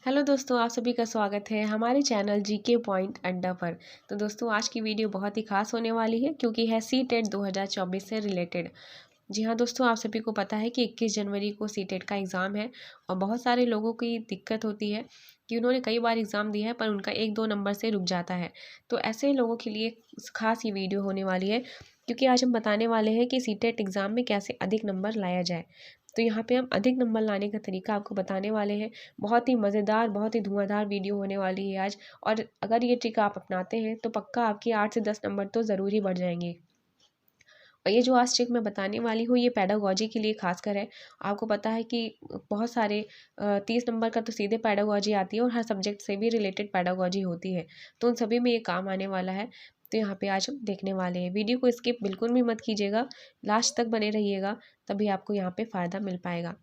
Hello दोस्तों, आप सभी का स्वागत है हमारे चैनल जीके पॉइंट अड्डा पर। तो दोस्तों, आज की वीडियो बहुत ही खास होने वाली है क्योंकि है सीटेट 2024 से रिलेटेड। जी हाँ दोस्तों, आप सभी को पता है कि 21 जनवरी को सीटेट का एग्ज़ाम है और बहुत सारे लोगों की दिक्कत होती है कि उन्होंने कई बार एग्ज़ाम दिया है पर उनका 1-2 नंबर से रुक जाता है। तो ऐसे लोगों के लिए खास ये वीडियो होने वाली है क्योंकि आज हम बताने वाले हैं कि सीटेट एग्ज़ाम में कैसे अधिक नंबर लाया जाए। तो यहाँ पे हम अधिक नंबर लाने का तरीका आपको बताने वाले हैं। बहुत ही मज़ेदार, बहुत ही धुआँधार वीडियो होने वाली है आज। और अगर ये ट्रिक आप अपनाते हैं तो पक्का आपके 8 से 10 नंबर तो ज़रूर ही बढ़ जाएंगे। और ये जो आज ट्रिक मैं बताने वाली हूँ ये पेडागॉजी के लिए खासकर है। आपको पता है कि बहुत सारे 30 नंबर का तो सीधे पेडागॉजी आती है और हर सब्जेक्ट से भी रिलेटेड पेडागॉजी होती है। तो उन सभी में ये काम आने वाला है। तो यहाँ पे आज हम देखने वाले हैं। वीडियो को स्किप बिल्कुल भी मत कीजिएगा, लास्ट तक बने रहिएगा, तभी आपको यहाँ पे फ़ायदा मिल पाएगा।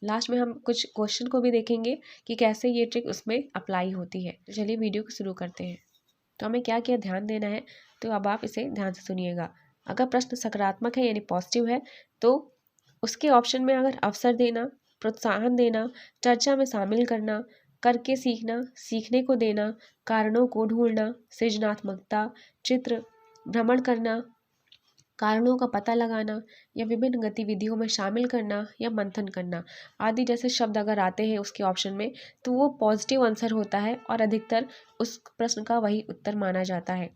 लास्ट में हम कुछ क्वेश्चन को भी देखेंगे कि कैसे ये ट्रिक उसमें अप्लाई होती है। तो चलिए वीडियो को शुरू करते हैं। तो हमें क्या क्या ध्यान देना है, तो अब आप इसे ध्यान से सुनिएगा। अगर प्रश्न सकारात्मक है यानी पॉजिटिव है तो उसके ऑप्शन में अगर अवसर देना, प्रोत्साहन देना, चर्चा में शामिल करना, करके सीखना, सीखने को देना, कारणों को ढूंढना, सृजनात्मकता, चित्र, भ्रमण करना, कारणों का पता लगाना या विभिन्न गतिविधियों में शामिल करना या मंथन करना आदि जैसे शब्द अगर आते हैं उसके ऑप्शन में तो वो पॉजिटिव आंसर होता है और अधिकतर उस प्रश्न का वही उत्तर माना जाता है।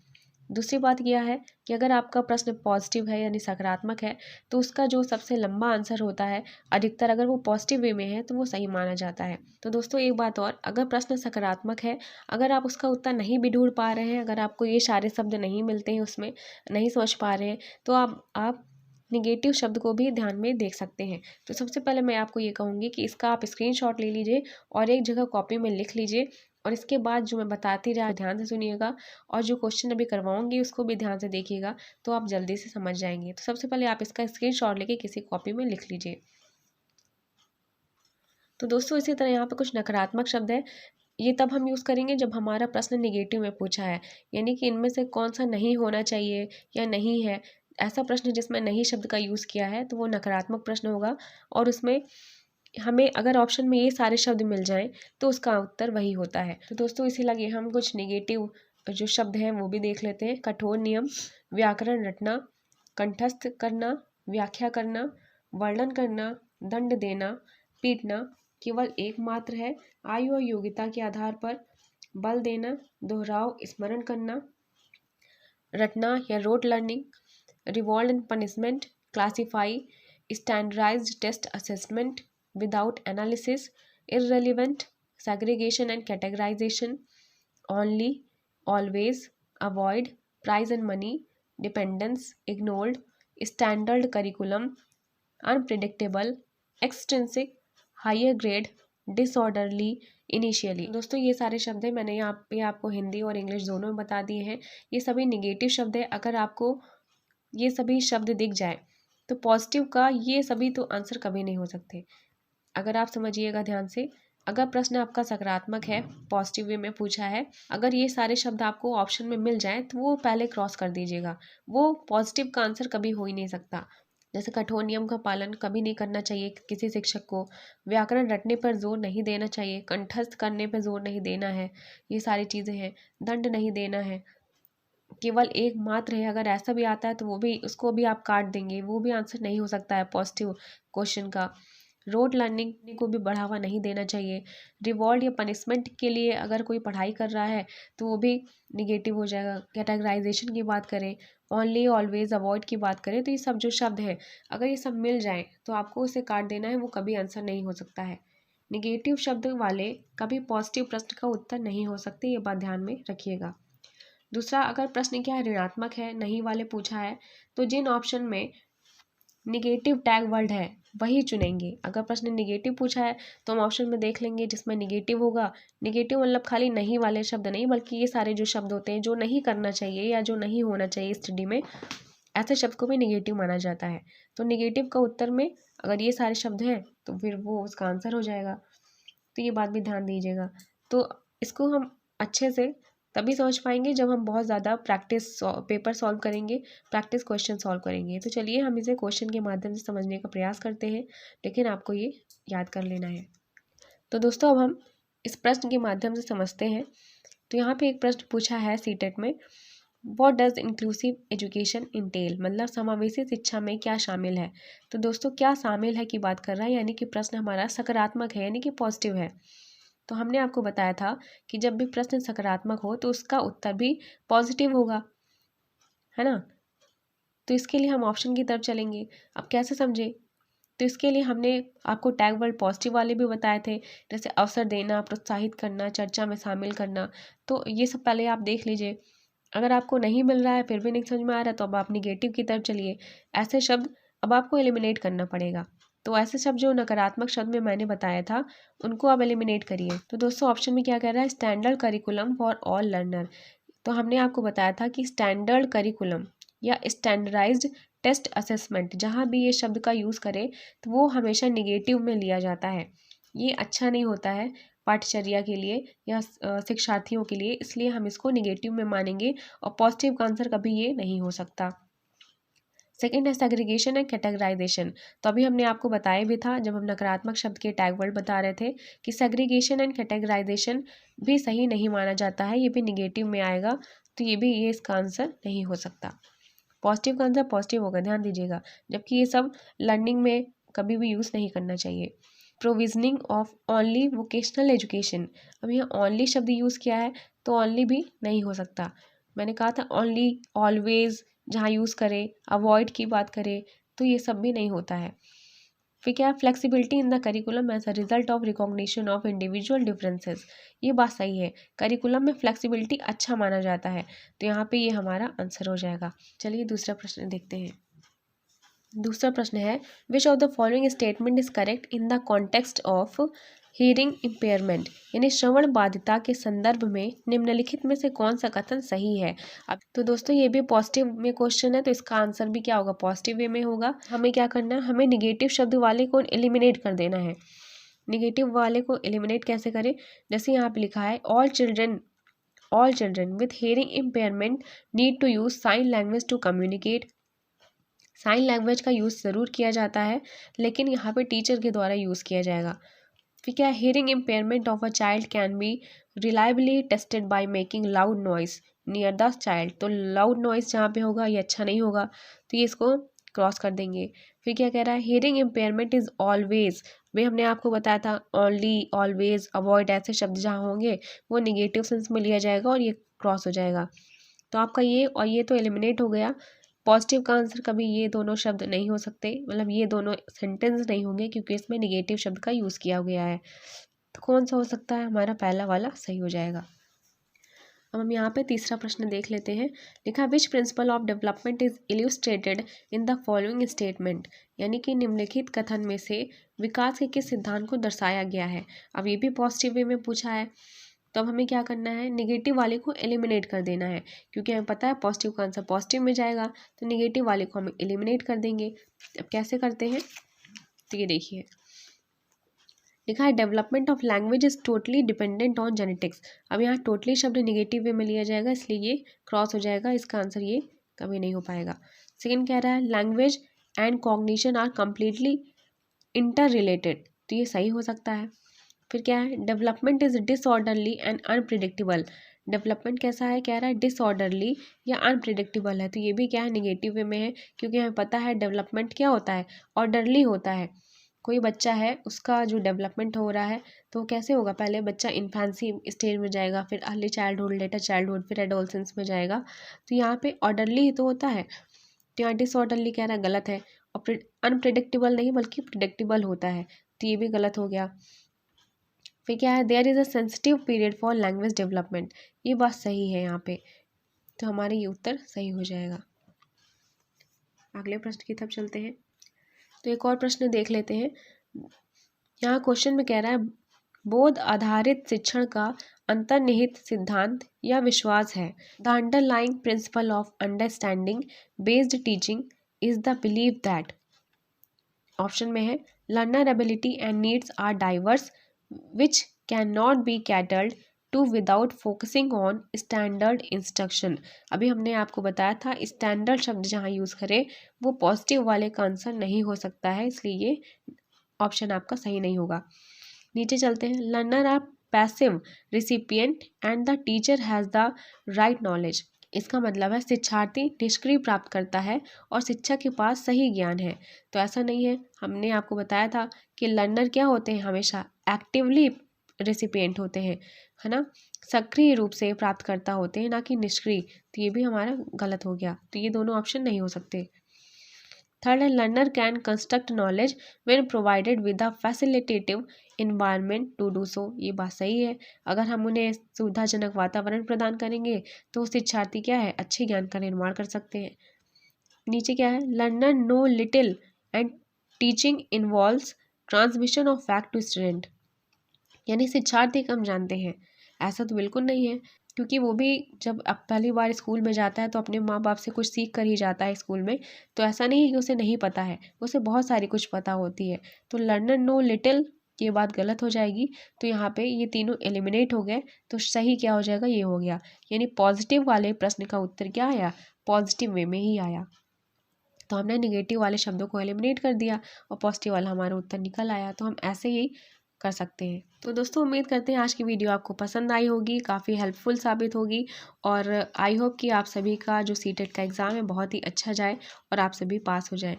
दूसरी बात यह है कि अगर आपका प्रश्न पॉजिटिव है यानी सकारात्मक है तो उसका जो सबसे लंबा आंसर होता है अधिकतर अगर वो पॉजिटिव वे में है तो वो सही माना जाता है। तो दोस्तों एक बात और, अगर प्रश्न सकारात्मक है, अगर आप उसका उत्तर नहीं भी ढूंढ पा रहे हैं, अगर आपको ये सारे शब्द नहीं मिलते हैं उसमें, नहीं समझ पा रहे हैं, तो आप निगेटिव शब्द को भी ध्यान में देख सकते हैं। तो सबसे पहले मैं आपको ये कहूँगी कि इसका आप स्क्रीनशॉट ले लीजिए और एक जगह कॉपी में लिख लीजिए और इसके बाद जो मैं बताती रहा ध्यान से सुनिएगा और जो क्वेश्चन अभी करवाऊंगी उसको भी ध्यान से देखिएगा तो आप जल्दी से समझ जाएंगे। तो सबसे पहले आप इसका स्क्रीनशॉट लेके किसी कॉपी में लिख लीजिए। तो दोस्तों इसी तरह यहाँ पे कुछ नकारात्मक शब्द है, ये तब हम यूज़ करेंगे जब हमारा प्रश्न निगेटिव में पूछा है, यानी कि इनमें से कौन सा नहीं होना चाहिए या नहीं है। ऐसा प्रश्न जिसमें नहीं शब्द का यूज़ किया है तो वो नकारात्मक प्रश्न होगा और उसमें हमें अगर ऑप्शन में ये सारे शब्द मिल जाएं तो उसका उत्तर वही होता है। तो दोस्तों इसी लगे हम कुछ नेगेटिव जो शब्द हैं वो भी देख लेते हैं। कठोर नियम, व्याकरण रटना, कंठस्थ करना, व्याख्या करना, वर्णन करना, दंड देना, पीटना, केवल एक मात्र है, आयु और योग्यता के आधार पर, बल देना, दोहराव, स्मरण करना, रटना या rote learning, reward and punishment, classify, standardized test assessment without analysis, irrelevant, segregation and categorization, only, always, avoid, price and money, dependence, ignored, standard curriculum, unpredictable, extrinsic, higher grade, disorderly, initially. दोस्तों ये सारे शब्द हैं, मैंने यहाँ पे आपको हिंदी और इंग्लिश दोनों में बता दिए हैं। ये सभी निगेटिव शब्द है। अगर आपको ये सभी शब्द दिख जाए तो पॉजिटिव का ये सभी तो आंसर कभी नहीं हो सकते। अगर आप समझिएगा ध्यान से, अगर प्रश्न आपका सकारात्मक है, पॉजिटिव वे में पूछा है, अगर ये सारे शब्द आपको ऑप्शन में मिल जाएं तो वो पहले क्रॉस कर दीजिएगा। वो पॉजिटिव का आंसर कभी हो ही नहीं सकता। जैसे कठोर नियम का पालन कभी नहीं करना चाहिए किसी शिक्षक को, व्याकरण रटने पर जोर नहीं देना चाहिए, कंठस्थ करने पर जोर नहीं देना है, ये सारी चीज़ें हैं, दंड नहीं देना है, केवल एक मात्र है, अगर ऐसा भी आता है तो वो भी उसको भी आप काट देंगे, वो भी आंसर नहीं हो सकता है पॉजिटिव क्वेश्चन का। रोड लर्निंग को भी बढ़ावा नहीं देना चाहिए। रिवॉर्ड या पनिशमेंट के लिए अगर कोई पढ़ाई कर रहा है तो वो भी निगेटिव हो जाएगा। कैटेगराइजेशन की बात करें, ओनली, ऑलवेज, अवॉइड की बात करें, तो ये सब जो शब्द है अगर ये सब मिल जाए तो आपको इसे काट देना है, वो कभी आंसर नहीं हो सकता है। निगेटिव शब्द वाले कभी पॉजिटिव प्रश्न का उत्तर नहीं हो सकते, ये बात ध्यान में रखिएगा। दूसरा, अगर प्रश्न क्या है ऋणात्मक है, नहीं वाले पूछा है, तो जिन ऑप्शन में निगेटिव टैग वर्ड है वही चुनेंगे। अगर प्रश्न निगेटिव पूछा है तो हम ऑप्शन में देख लेंगे जिसमें निगेटिव होगा। निगेटिव मतलब खाली नहीं वाले शब्द नहीं, बल्कि ये सारे जो शब्द होते हैं जो नहीं करना चाहिए या जो नहीं होना चाहिए स्टडी में, ऐसे शब्द को भी निगेटिव माना जाता है। तो निगेटिव का उत्तर में अगर ये सारे शब्द हैं तो फिर वो उसका आंसर हो जाएगा। तो ये बात भी ध्यान दीजिएगा। तो इसको हम अच्छे से तभी समझ पाएंगे जब हम बहुत ज़्यादा प्रैक्टिस पेपर सॉल्व करेंगे, प्रैक्टिस क्वेश्चन सॉल्व करेंगे। तो चलिए हम इसे क्वेश्चन के माध्यम से समझने का प्रयास करते हैं, लेकिन आपको ये याद कर लेना है। तो दोस्तों अब हम इस प्रश्न के माध्यम से समझते हैं। तो यहाँ पे एक प्रश्न पूछा है सीटेट में, what does inclusive education Intel, मतलब समावेशी शिक्षा में क्या शामिल है। तो दोस्तों क्या शामिल है की बात कर रहा है, यानी कि प्रश्न हमारा सकारात्मक है, यानी कि पॉजिटिव है। तो हमने आपको बताया था कि जब भी प्रश्न सकारात्मक हो तो उसका उत्तर भी पॉजिटिव होगा, है ना। तो इसके लिए हम ऑप्शन की तरफ चलेंगे। अब कैसे समझे, तो इसके लिए हमने आपको टैग वर्ड पॉजिटिव वाले भी बताए थे, जैसे अवसर देना, प्रोत्साहित करना, चर्चा में शामिल करना। तो ये सब पहले आप देख लीजिए। अगर आपको नहीं मिल रहा है, फिर भी नहीं समझ में आ रहा है, तो अब आप निगेटिव की तरफ चलिए। ऐसे शब्द अब आपको एलिमिनेट करना पड़ेगा। तो ऐसे शब्द जो नकारात्मक शब्द में मैंने बताया था उनको आप एलिमिनेट करिए। तो दोस्तों ऑप्शन में क्या कह रहा है, standard curriculum for all learner. तो हमने आपको बताया था कि स्टैंडर्ड करिकुलम या स्टैंडर्डाइज्ड टेस्ट असेसमेंट, जहाँ भी ये शब्द का यूज़ करें तो वो हमेशा निगेटिव में लिया जाता है। ये अच्छा नहीं होता है पाठचर्या के लिए या शिक्षार्थियों के लिए, इसलिए हम इसको निगेटिव में मानेंगे और पॉजिटिव का आंसर कभी ये नहीं हो सकता। सेकेंड है सेग्रीगेशन एंड कैटेगराइजेशन। तो अभी हमने आपको बताया भी था जब हम नकारात्मक शब्द के टैग वर्ड बता रहे थे कि सेग्रीगेशन एंड कैटेगराइजेशन भी सही नहीं माना जाता है, ये भी निगेटिव में आएगा। तो ये इसका आंसर नहीं हो सकता। पॉजिटिव का आंसर पॉजिटिव होगा, ध्यान दीजिएगा, जबकि ये सब लर्निंग में कभी भी यूज़ नहीं करना चाहिए। Provisioning of only vocational education, अब यहाँ ओनली शब्द यूज़ किया है तो ओनली भी नहीं हो सकता। मैंने कहा था ओनली, ऑलवेज जहाँ यूज़ करें, अवॉइड की बात करें, तो ये सब भी नहीं होता है। फिर क्या, flexibility in the curriculum as a result of recognition of individual differences, ये बात सही है। करिकुलम में फ्लेक्सिबिलिटी अच्छा माना जाता है, तो यहाँ पे ये हमारा आंसर हो जाएगा। चलिए दूसरा प्रश्न देखते हैं। दूसरा प्रश्न है, which of the following statement is correct in the context of hearing impairment, यानी श्रवण बाधिता के संदर्भ में निम्नलिखित में से कौन सा कथन सही है। अब तो दोस्तों ये भी पॉजिटिव में क्वेश्चन है, तो इसका आंसर भी क्या होगा, पॉजिटिव वे में होगा। हमें क्या करना है, हमें निगेटिव शब्द वाले को एलिमिनेट कर देना है। निगेटिव वाले को एलिमिनेट कैसे करें, जैसे यहाँ पे लिखा है, all children with hearing impairment need to use sign language to communicate. Sign language का यूज़ ज़रूर किया जाता है, लेकिन यहाँ पे टीचर के द्वारा यूज़ किया जाएगा। फिर क्या, hearing impairment of a child can be reliably tested by making loud noise near the child. तो लाउड नॉइस जहाँ पे होगा ये अच्छा नहीं होगा, तो ये इसको क्रॉस कर देंगे। फिर क्या कह रहा है, हियरिंग इम्पेयरमेंट इज़ ऑलवेज, वे हमने आपको बताया था ओनली, ऑलवेज, अवॉइड, ऐसे शब्द जहाँ होंगे वो निगेटिव सेंस में लिया जाएगा और ये क्रॉस हो जाएगा। तो आपका ये और ये तो एलिमिनेट हो गया। पॉजिटिव का आंसर कभी ये दोनों शब्द नहीं हो सकते, मतलब ये दोनों सेंटेंस नहीं होंगे, क्योंकि इसमें निगेटिव शब्द का यूज़ किया गया है। तो कौन सा हो सकता है, हमारा पहला वाला सही हो जाएगा। अब हम यहाँ पे तीसरा प्रश्न देख लेते हैं। लिखा, which principle of development is illustrated in the following statement, यानी कि निम्नलिखित कथन में से विकास के किस सिद्धांत को दर्शाया गया है। अब ये भी पॉजिटिव वे में पूछा है, तो अब हमें क्या करना है, निगेटिव वाले को एलिमिनेट कर देना है, क्योंकि हमें पता है पॉजिटिव का आंसर पॉजिटिव में जाएगा, तो निगेटिव वाले को हम एलिमिनेट कर देंगे। अब कैसे करते हैं, तो ये देखिए, लिखा है, development of language is totally dependent on genetics. अब यहाँ टोटली शब्द निगेटिव वे में लिया जाएगा, इसलिए ये क्रॉस हो जाएगा, इसका आंसर ये कभी नहीं हो पाएगा। सेकेंड कह रहा है, language and cognition are completely interrelated, तो ये सही हो सकता है। फिर क्या है, development is disorderly and unpredictable. Development कैसा है, कह रहा है डिसऑर्डरली या अनप्रिडिक्टेबल है, तो ये भी क्या है, निगेटिव वे में है, क्योंकि हमें पता है डेवलपमेंट क्या होता है, ऑर्डरली होता है। कोई बच्चा है, उसका जो डेवलपमेंट हो रहा है तो कैसे होगा, पहले बच्चा इन्फेंसी स्टेज में जाएगा, फिर अर्ली चाइल्डहुड, लेटर चाइल्डहुड, फिर एडोलसेंस में जाएगा, तो यहाँ पे ऑर्डरली ही तो होता है। तो यहाँ डिसऑर्डरली कह रहा है, गलत है, और अनप्रिडिक्टेबल नहीं बल्कि प्रिडिक्टेबल होता है, तो ये भी गलत हो गया। फिर क्या है, there is a sensitive period for language development, ये बात सही है यहाँ पे, तो हमारे ये उत्तर सही हो जाएगा। अगले प्रश्न की तरफ चलते हैं। तो एक और प्रश्न देख लेते हैं। यहाँ क्वेश्चन में कह रहा है, बोध आधारित शिक्षण का अंतर्निहित सिद्धांत या विश्वास है। The underlying principle of understanding based teaching is the believe that. Option में है, learner ability and needs are diverse which cannot be catered to without focusing on standard instruction। अभी हमने आपको बताया था स्टैंडर्ड शब्द जहाँ यूज़ करें वो पॉजिटिव वाले का आंसर नहीं हो सकता है, इसलिए ये ऑप्शन आपका सही नहीं होगा। नीचे चलते हैं, learner are passive recipient and the teacher has the right knowledge. इसका मतलब है शिक्षार्थी निष्क्रिय प्राप्त करता है और शिक्षक के पास सही ज्ञान है। तो ऐसा नहीं है, हमने आपको बताया था कि लर्नर क्या होते हैं, हमेशा एक्टिवली रिसिपिएंट होते हैं, है ना, सक्रिय रूप से प्राप्तकर्ता होते हैं, ना कि निष्क्रिय। तो ये भी हमारा गलत हो गया, तो ये दोनों ऑप्शन नहीं हो सकते। थर्ड है learner can construct knowledge when provided with a facilitative environment to do so. ये बात सही है, अगर हम उन्हें सुविधाजनक वातावरण प्रदान करेंगे तो शिक्षार्थी क्या है, अच्छे ज्ञान का निर्माण कर सकते हैं। नीचे क्या है, learner know little and teaching involves transmission of fact to student. यानी शिक्षार्थी कम जानते हैं, ऐसा तो बिल्कुल नहीं है, क्योंकि वो भी जब अब पहली बार स्कूल में जाता है तो अपने माँ बाप से कुछ सीख कर ही जाता है स्कूल में। तो ऐसा नहीं है कि उसे नहीं पता है, उसे बहुत सारी कुछ पता होती है। तो लर्नर नो लिटिल, ये बात गलत हो जाएगी। तो यहाँ पे ये तीनों एलिमिनेट हो गए, तो सही क्या हो जाएगा, ये हो गया। यानी पॉजिटिव वाले प्रश्न का उत्तर क्या आया, पॉजिटिव वे में ही आया। तो हमने नेगेटिव वाले शब्दों को एलिमिनेट कर दिया और पॉजिटिव वाला हमारा उत्तर निकल आया। तो हम ऐसे ही कर सकते हैं। तो दोस्तों उम्मीद करते हैं आज की वीडियो आपको पसंद आई होगी, काफ़ी हेल्पफुल साबित होगी, और आई होप कि आप सभी का जो सीटेट का एग्ज़ाम है बहुत ही अच्छा जाए और आप सभी पास हो जाएं।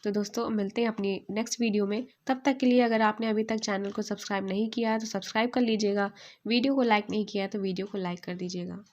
तो दोस्तों मिलते हैं अपनी नेक्स्ट वीडियो में, तब तक के लिए अगर आपने अभी तक चैनल को सब्सक्राइब नहीं किया है तो सब्सक्राइब कर लीजिएगा, वीडियो को लाइक नहीं किया है तो वीडियो को लाइक कर दीजिएगा।